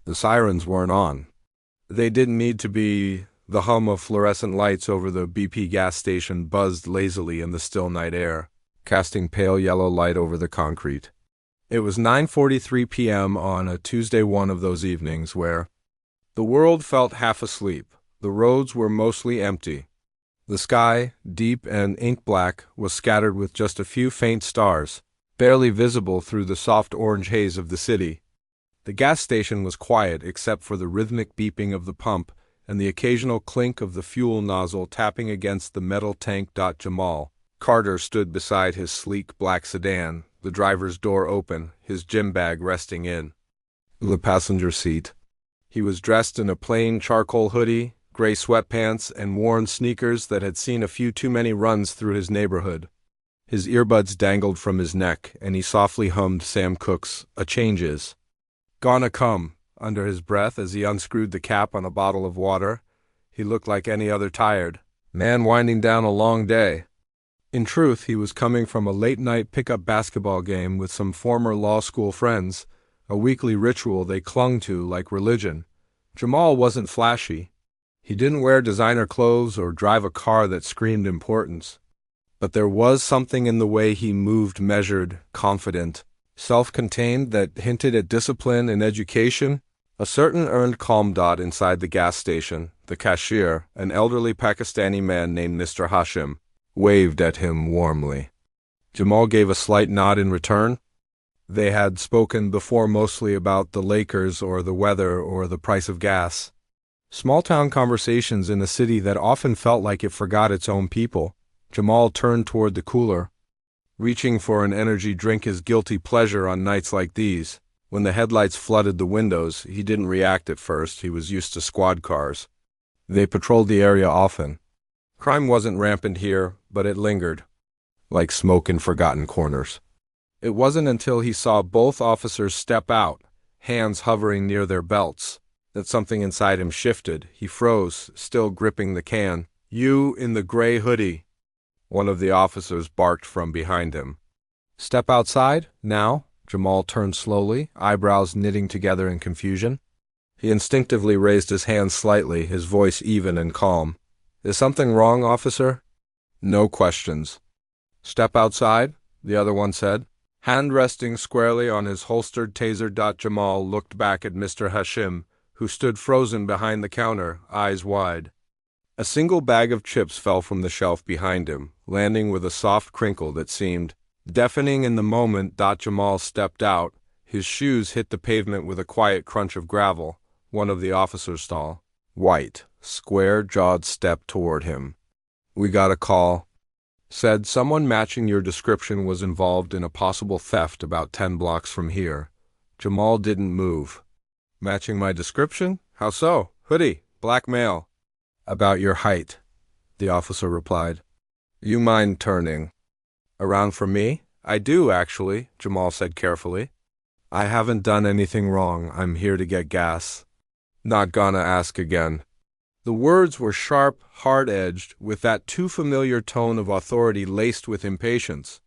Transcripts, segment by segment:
The sirens weren't on. They didn't need to be. The hum of fluorescent lights over the BP gas station buzzed lazily in the still night air, casting pale yellow light over the concrete. It was 9:43 p.m. on a Tuesday, one of those evenings where the world felt half asleep. The roads were mostly empty. The sky, deep and ink-black, was scattered with just a few faint stars, barely visible through the soft orange haze of the city. The gas station was quiet except for the rhythmic beeping of the pump and the occasional clink of the fuel nozzle tapping against the metal tank. Jamal Carter stood beside his sleek black sedan, the driver's door open, his gym bag resting in the passenger seat. He was dressed in a plain charcoal hoodie, gray sweatpants, and worn sneakers that had seen a few too many runs through his neighborhood. His earbuds dangled from his neck, and he softly hummed Sam Cooke's "A Change Is Gonna Come" under his breath as he unscrewed the cap on a bottle of water. He looked like any other tired man winding down a long day. In truth, he was coming from a late-night pickup basketball game with some former law school friends, a weekly ritual they clung to like religion. Jamal wasn't flashy. He didn't wear designer clothes or drive a car that screamed importance. But there was something in the way he moved, measured, confident, self-contained, that hinted at discipline and education. A certain earned calm. Inside the gas station, the cashier, an elderly Pakistani man named Mr. Hashim, waved at him warmly. Jamal gave a slight nod in return. They had spoken before mostly about the Lakers or the weather or the price of gas. Small-town conversations in a city that often felt like it forgot its own people. Jamal turned toward the cooler. Reaching for an energy drink, his guilty pleasure on nights like these. When the headlights flooded the windows, he didn't react at first. He was used to squad cars. They patrolled the area often. Crime wasn't rampant here, but it lingered, like smoke in forgotten corners. It wasn't until he saw both officers step out, hands hovering near their belts, that something inside him shifted. He froze, still gripping the can. "You in the gray hoodie," one of the officers barked from behind him. "Step outside, now." Jamal turned slowly, eyebrows knitting together in confusion. He instinctively raised his hand slightly, his voice even and calm. "Is something wrong, officer?" "No questions." "Step outside," the other one said. Hand resting squarely on his holstered taser. Jamal looked back at Mr. Hashim, who stood frozen behind the counter, eyes wide. A single bag of chips fell from the shelf behind him, landing with a soft crinkle that seemed deafening in the moment. Jamal stepped out. His shoes hit the pavement with a quiet crunch of gravel. One of the officers' tall, white, square-jawed stepped toward him. "We got a call," said someone matching your description was involved in a possible theft about 10 blocks from here. Jamal didn't move. "Matching my description? How so?" "Hoodie, black male." "About your height," the officer replied. "You mind turning around for me?" "I do, actually," Jamal said carefully. "I haven't done anything wrong. I'm here to get gas." "Not gonna ask again." The words were sharp, hard-edged, with that too familiar tone of authority laced with impatience.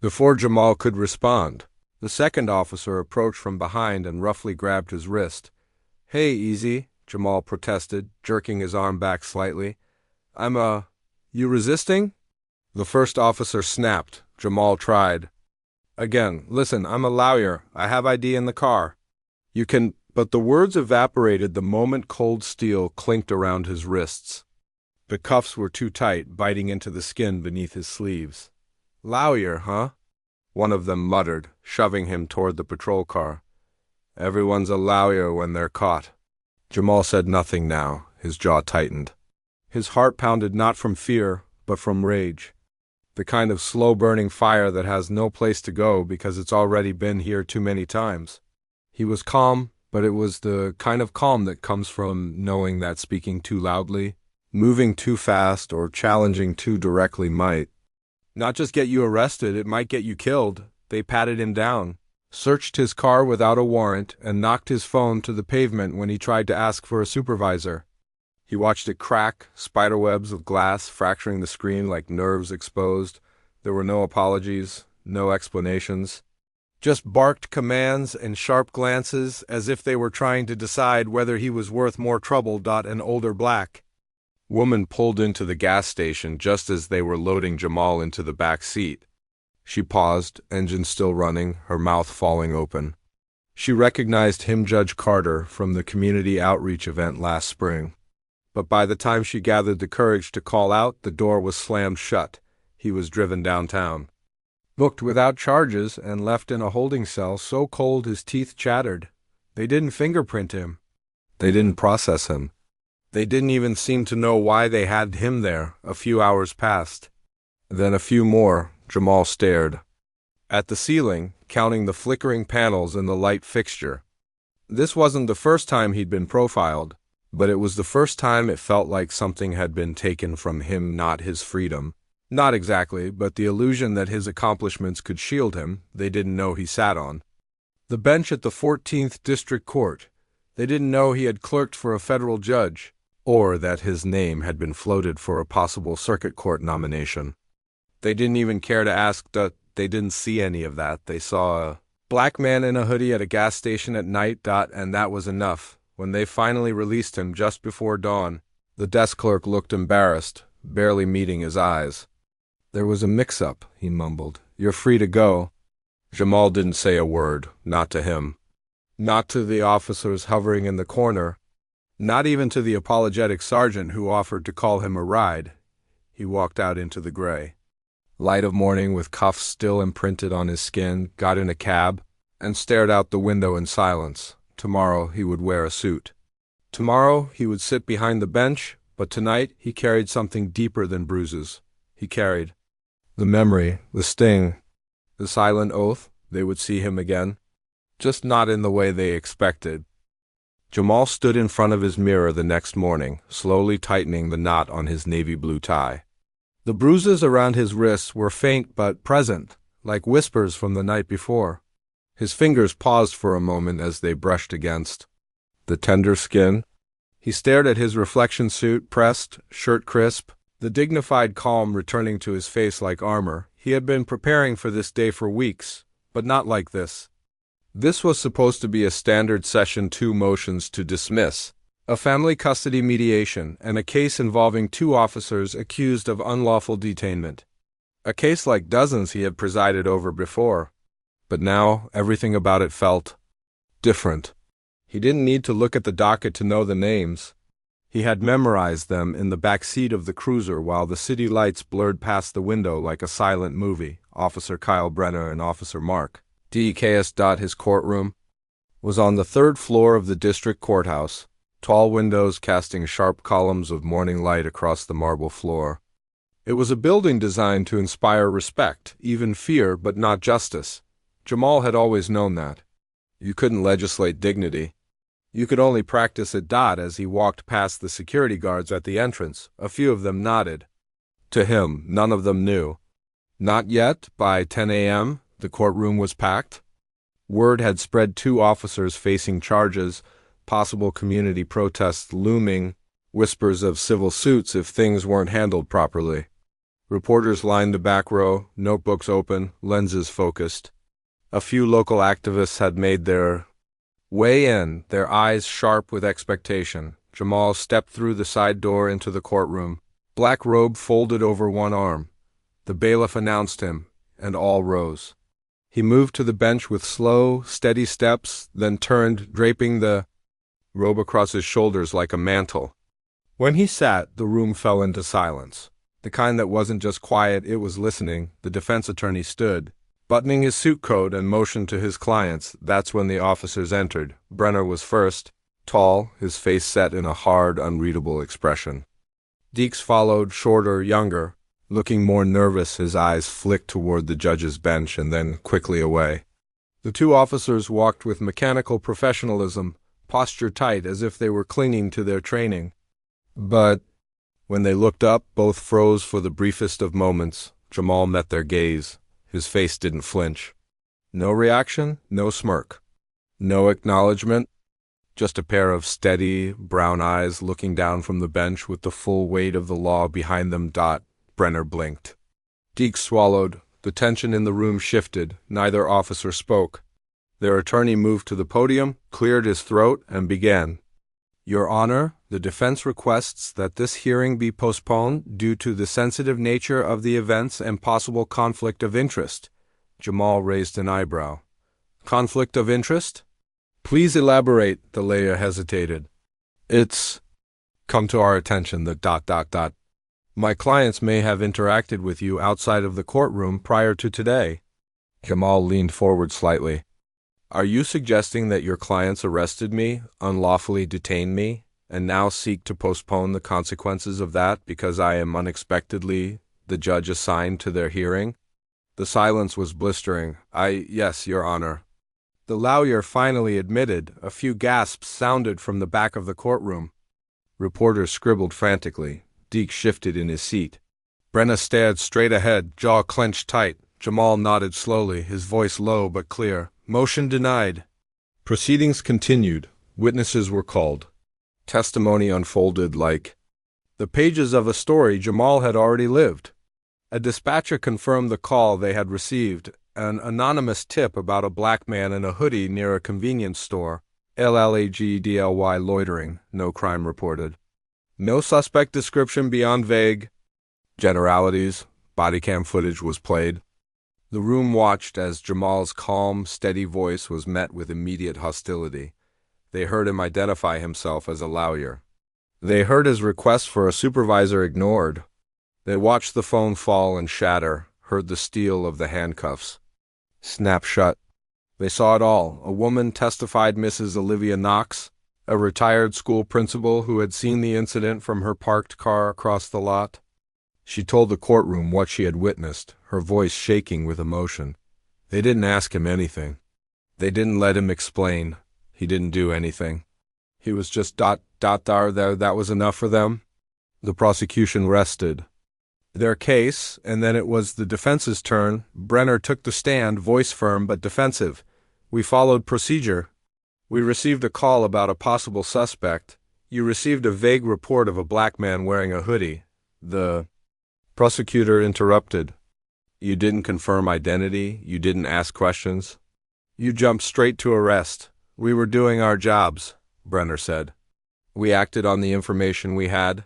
Before Jamal could respond, the second officer approached from behind and roughly grabbed his wrist. "Hey, easy," Jamal protested, jerking his arm back slightly. You resisting?" The first officer snapped. Jamal tried. Again, "Listen, I'm a lawyer. I have ID in the car." "You can—" But the words evaporated the moment cold steel clinked around his wrists. The cuffs were too tight, biting into the skin beneath his sleeves. "Lawyer, huh?" one of them muttered, shoving him toward the patrol car. "Everyone's a lawyer when they're caught." Jamal said nothing now. His jaw tightened. His heart pounded not from fear, but from rage. The kind of slow-burning fire that has no place to go because it's already been here too many times. He was calm, but it was the kind of calm that comes from knowing that speaking too loudly, moving too fast, or challenging too directly might not just get you arrested, it might get you killed. They patted him down, searched his car without a warrant, and knocked his phone to the pavement when he tried to ask for a supervisor. He watched it crack, spiderwebs of glass fracturing the screen like nerves exposed. There were no apologies, no explanations. just barked commands and sharp glances as if they were trying to decide whether he was worth more trouble. An older black woman pulled into the gas station just as they were loading Jamal into the back seat. She paused, engine still running, her mouth falling open. She recognized him, Judge Carter, from the community outreach event last spring. But by the time she gathered the courage to call out, the door was slammed shut. He was driven downtown, booked without charges, and left in a holding cell so cold his teeth chattered. They didn't fingerprint him. They didn't process him. They didn't even seem to know why they had him there. A few hours passed. Then a few more. Jamal stared at the ceiling, counting the flickering panels in the light fixture. This wasn't the first time he'd been profiled, but it was the first time it felt like something had been taken from him, not his freedom. Not exactly, but the illusion that his accomplishments could shield him. They didn't know he sat on the bench at the 14th District Court. They didn't know he had clerked for a federal judge, or that his name had been floated for a possible circuit court nomination. They didn't even care to ask. They didn't see any of that. They saw a black man in a hoodie at a gas station at night. And that was enough. When they finally released him just before dawn, the desk clerk looked embarrassed, barely meeting his eyes. "There was a mix-up," he mumbled. "You're free to go." Jamal didn't say a word, not to him. Not to the officers hovering in the corner. Not even to the apologetic sergeant who offered to call him a ride. He walked out into the gray light of morning with cuffs still imprinted on his skin, got in a cab, and stared out the window in silence. Tomorrow he would wear a suit. Tomorrow he would sit behind the bench, but tonight he carried something deeper than bruises. He carried the memory, the sting, the silent oath they would see him again, just not in the way they expected. Jamal stood in front of his mirror the next morning, slowly tightening the knot on his navy blue tie. The bruises around his wrists were faint but present, like whispers from the night before. His fingers paused for a moment as they brushed against the tender skin. He stared at his reflection suit, pressed, shirt crisp, the dignified calm returning to his face like armor. He had been preparing for this day for weeks, but not like this. This was supposed to be a standard Session 2 motions to dismiss, a family custody mediation, and a case involving 2 officers accused of unlawful detainment. A case like dozens he had presided over before. But now everything about it felt different. He didn't need to look at the docket to know the names. He had memorized them in the back seat of the cruiser while the city lights blurred past the window like a silent movie. Officer Kyle Brenner and Officer Mark DEKS. His courtroom was on the 3rd floor of the district courthouse, tall windows casting sharp columns of morning light across the marble floor. It was a building designed to inspire respect, even fear, but not justice. Jamal had always known that. You couldn't legislate dignity. You could only practice it. As he walked past the security guards at the entrance, a few of them nodded. To him, none of them knew. Not yet. By 10 a.m., the courtroom was packed. Word had spread 2 officers facing charges, possible community protests looming, whispers of civil suits if things weren't handled properly. Reporters lined the back row, notebooks open, lenses focused. A few local activists had made their way in, their eyes sharp with expectation. Jamal stepped through the side door into the courtroom, black robe folded over one arm. The bailiff announced him, and all rose. He moved to the bench with slow, steady steps, then turned, draping the robe across his shoulders like a mantle. When he sat, the room fell into silence. The kind that wasn't just quiet, it was listening. The defense attorney stood, buttoning his suit coat, and motioned to his clients. That's when the officers entered. Brenner was first, tall, his face set in a hard, unreadable expression. Deeks followed, shorter, younger, looking more nervous. His eyes flicked toward the judge's bench and then quickly away. The 2 officers walked with mechanical professionalism, posture tight as if they were clinging to their training. But when they looked up, both froze for the briefest of moments. Jamal met their gaze. His face didn't flinch. No reaction, no smirk. No acknowledgement. Just a pair of steady, brown eyes looking down from the bench with the full weight of the law behind them. Brenner blinked. Deeks swallowed, The tension in the room shifted. Neither officer spoke. Their attorney moved to the podium, cleared his throat, and began. Your Honor, the defense requests that this hearing be postponed due to the sensitive nature of the events and possible conflict of interest. Jamal raised an eyebrow. Conflict of interest? Please elaborate, the lawyer hesitated. It's come to our attention that ... My clients may have interacted with you outside of the courtroom prior to today. Jamal leaned forward slightly. Are you suggesting that your clients arrested me, unlawfully detained me, and now seek to postpone the consequences of that because I am unexpectedly the judge assigned to their hearing? The silence was blistering. Yes, Your Honor. The lawyer finally admitted. A few gasps sounded from the back of the courtroom. Reporters scribbled frantically. Deke shifted in his seat. Brenna stared straight ahead, jaw clenched tight. Jamal nodded slowly, his voice low but clear. Motion denied. Proceedings continued. Witnesses were called. Testimony unfolded like the pages of a story Jamal had already lived. A dispatcher confirmed the call they had received, an anonymous tip about a black man in a hoodie near a convenience store. LLAGDLY loitering, no crime reported. No suspect description beyond vague generalities. Body cam footage was played. The room watched as Jamal's calm, steady voice was met with immediate hostility. They heard him identify himself as a lawyer. They heard his request for a supervisor ignored. They watched the phone fall and shatter, heard the steel of the handcuffs snap shut. They saw it all. A woman testified, Mrs. Olivia Knox, a retired school principal who had seen the incident from her parked car across the lot. She told the courtroom what she had witnessed, her voice shaking with emotion. They didn't ask him anything. They didn't let him explain. He didn't do anything. He was just ... That was enough for them. The prosecution rested their case, and then it was the defense's turn. Brenner took the stand, voice firm but defensive. We followed procedure. We received a call about a possible suspect. You received a vague report of a black man wearing a hoodie. The prosecutor interrupted. You didn't confirm identity. You didn't ask questions. You jumped straight to arrest. We were doing our jobs, Brenner said. We acted on the information we had.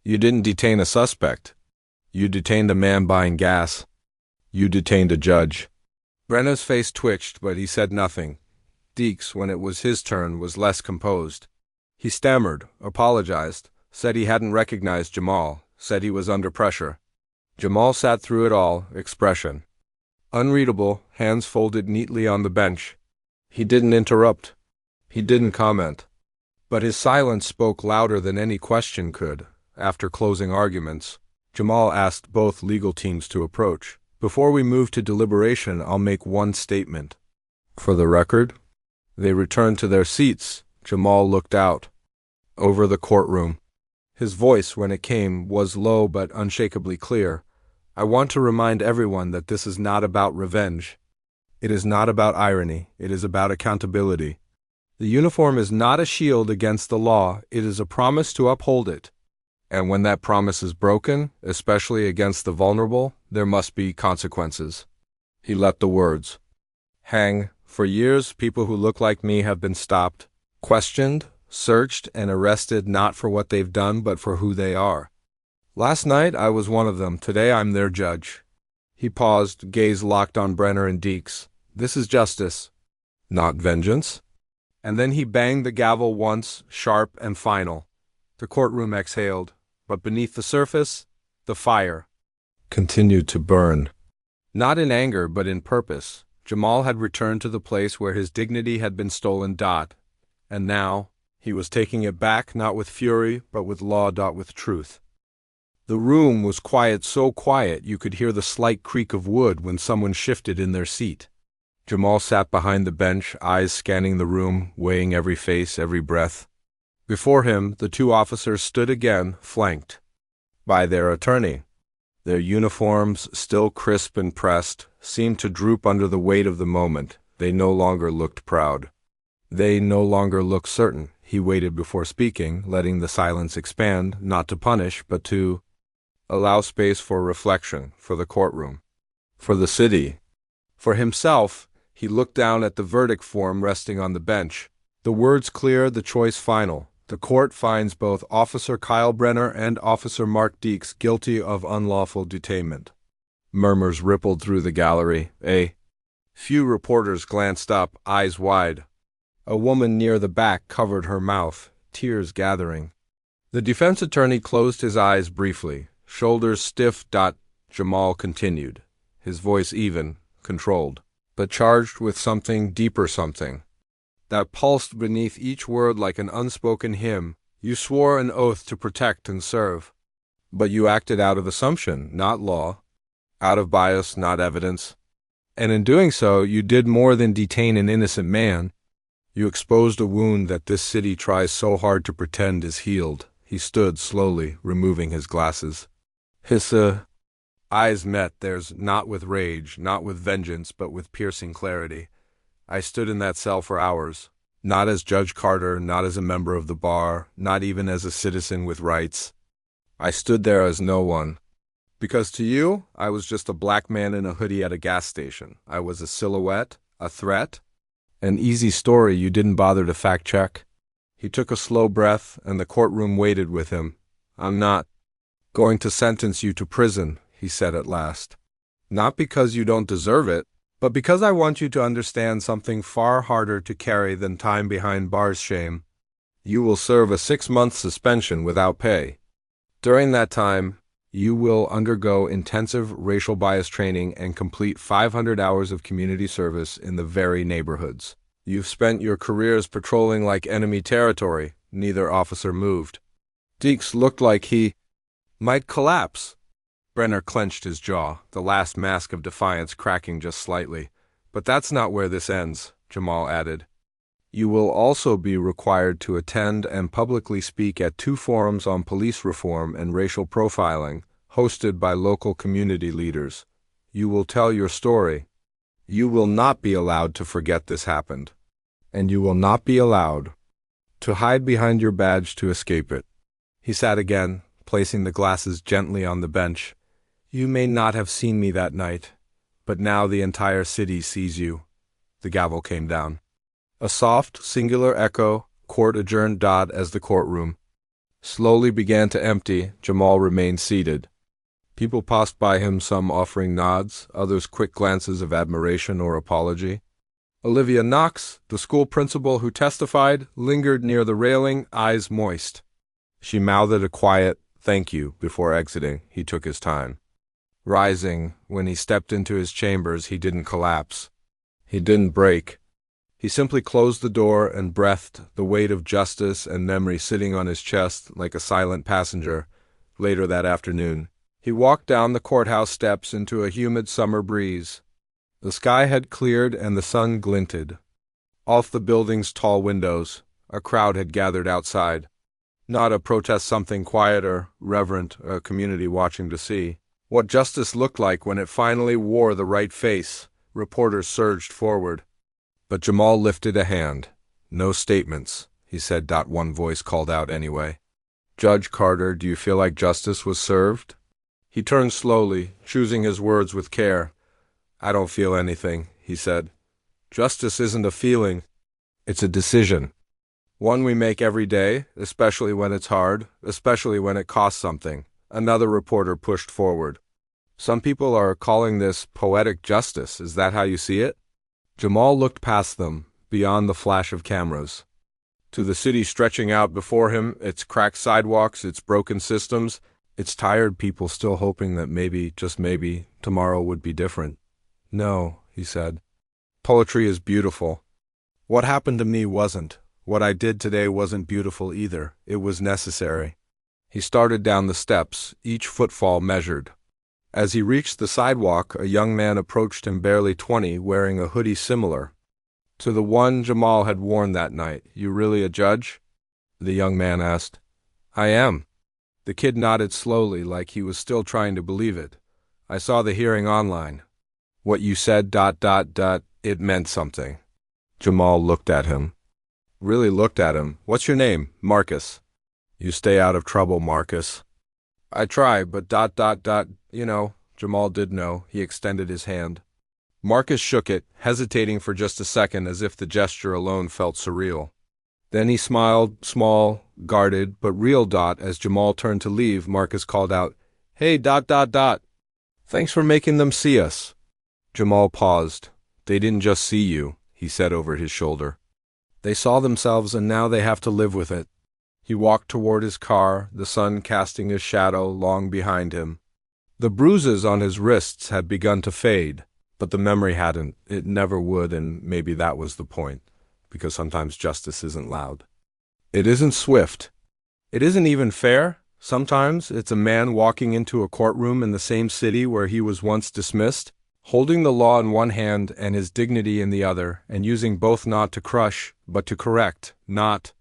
You didn't detain a suspect. You detained a man buying gas. You detained a judge. Brenner's face twitched, but he said nothing. Deeks, when it was his turn, was less composed. He stammered, apologized, said he hadn't recognized Jamal, said he was under pressure. Jamal sat through it all, expression unreadable, hands folded neatly on the bench. He didn't interrupt. He didn't comment. But his silence spoke louder than any question could. After closing arguments, Jamal asked both legal teams to approach. Before we move to deliberation, I'll make one statement. For the record. They returned to their seats. Jamal looked out over the courtroom. His voice, when it came, was low but unshakably clear. I want to remind everyone that this is not about revenge. It is not about irony. It is about accountability. The uniform is not a shield against the law. It is a promise to uphold it. And when that promise is broken, especially against the vulnerable, there must be consequences. He let the words hang. For years, people who look like me have been stopped, questioned, searched, and arrested not for what they've done, but for who they are. Last night, I was one of them. Today, I'm their judge. He paused, gaze locked on Brenner and Deeks. This is justice, not vengeance. And then he banged the gavel once, sharp and final. The courtroom exhaled, but beneath the surface, the fire continued to burn. Not in anger, but in purpose. Jamal had returned to the place where his dignity had been stolen. And now, he was taking it back, not with fury, but with law. With truth. The room was quiet, so quiet you could hear the slight creak of wood when someone shifted in their seat. Jamal sat behind the bench, eyes scanning the room, weighing every face, every breath. Before him, the two officers stood again, flanked by their attorney. Their uniforms, still crisp and pressed, seemed to droop under the weight of the moment. They no longer looked proud. They no longer looked certain. He waited before speaking, letting the silence expand, not to punish, but to allow space for reflection, for the courtroom. For the city. For himself, he looked down at the verdict form resting on the bench. The words clear, the choice final. The court finds both Officer Kyle Brenner and Officer Mark Deeks guilty of unlawful detainment. Murmurs rippled through the gallery. A few reporters glanced up, eyes wide. A woman near the back covered her mouth, tears gathering. The defense attorney closed his eyes briefly, shoulders stiff. Jamal continued, his voice even, controlled, but charged with something deeper, something that pulsed beneath each word like an unspoken hymn. You swore an oath to protect and serve. But you acted out of assumption, not law. Out of bias, not evidence. And in doing so, you did more than detain an innocent man. You exposed a wound that this city tries so hard to pretend is healed. He stood slowly, removing his glasses. His eyes met theirs, not with rage, not with vengeance, but with piercing clarity. I stood in that cell for hours, not as Judge Carter, not as a member of the bar, not even as a citizen with rights. I stood there as no one. Because to you, I was just a black man in a hoodie at a gas station. I was a silhouette, a threat, an easy story you didn't bother to fact-check. He took a slow breath, and the courtroom waited with him. I'm not going to sentence you to prison, he said at last. Not because you don't deserve it, but because I want you to understand something far harder to carry than time behind bars shame. You will serve a 6-month suspension without pay. During that time, you will undergo intensive racial bias training and complete 500 hours of community service in the very neighborhoods. You've spent your careers patrolling like enemy territory. Neither officer moved. Deeks looked like he might collapse. Brenner clenched his jaw, the last mask of defiance cracking just slightly. But that's not where this ends, Jamal added. You will also be required to attend and publicly speak at 2 forums on police reform and racial profiling, hosted by local community leaders. You will tell your story. You will not be allowed to forget this happened. And you will not be allowed to hide behind your badge to escape it. He sat again, placing the glasses gently on the bench. You may not have seen me that night, but now the entire city sees you. The gavel came down. A soft, singular echo, court adjourned. As the courtroom slowly began to empty, Jamal remained seated. People passed by him, some offering nods, others quick glances of admiration or apology. Olivia Knox, the school principal who testified, lingered near the railing, eyes moist. She mouthed a quiet, "Thank you," before exiting. He took his time. Rising, when he stepped into his chambers, he didn't collapse. He didn't break. He simply closed the door and breathed, the weight of justice and memory sitting on his chest like a silent passenger. Later that afternoon, he walked down the courthouse steps into a humid summer breeze. The sky had cleared and the sun glinted. Off the building's tall windows, a crowd had gathered outside. Not a protest, something quieter, reverent, a community watching to see what justice looked like when it finally wore the right face. Reporters surged forward. But Jamal lifted a hand. "No statements," he said. One voice called out anyway. "Judge Carter, do you feel like justice was served?" He turned slowly, choosing his words with care. "I don't feel anything," he said. "Justice isn't a feeling. It's a decision. One we make every day, especially when it's hard, especially when it costs something." Another reporter pushed forward. "Some people are calling this poetic justice. Is that how you see it?" Jamal looked past them, beyond the flash of cameras, to the city stretching out before him, its cracked sidewalks, its broken systems, its tired people still hoping that maybe, just maybe, tomorrow would be different. "No," he said. "Poetry is beautiful. What happened to me wasn't. What I did today wasn't beautiful either. It was necessary." He started down the steps, each footfall measured. As he reached the sidewalk, a young man approached him, barely 20, wearing a hoodie similar to the one Jamal had worn that night. "You really a judge?" the young man asked. "I am." The kid nodded slowly, like he was still trying to believe it. "I saw the hearing online. What you said, it meant something." Jamal looked at him. Really looked at him. "What's your name?" "Marcus." "You stay out of trouble, Marcus." "I try, but you know, Jamal did know. He extended his hand. Marcus shook it, hesitating for just a second as if the gesture alone felt surreal. Then he smiled, small, guarded, but real. As Jamal turned to leave, Marcus called out, "Hey, ... Thanks for making them see us." Jamal paused. "They didn't just see you," he said over his shoulder. "They saw themselves, and now they have to live with it." He walked toward his car, the sun casting his shadow long behind him. The bruises on his wrists had begun to fade, but the memory hadn't. It never would, and maybe that was the point, because sometimes justice isn't loud. It isn't swift. It isn't even fair. Sometimes it's a man walking into a courtroom in the same city where he was once dismissed, holding the law in one hand and his dignity in the other, and using both not to crush, but to correct, not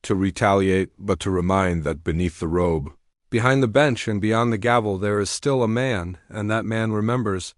to retaliate, but to remind that beneath the robe, behind the bench and beyond the gavel, there is still a man, and that man remembers.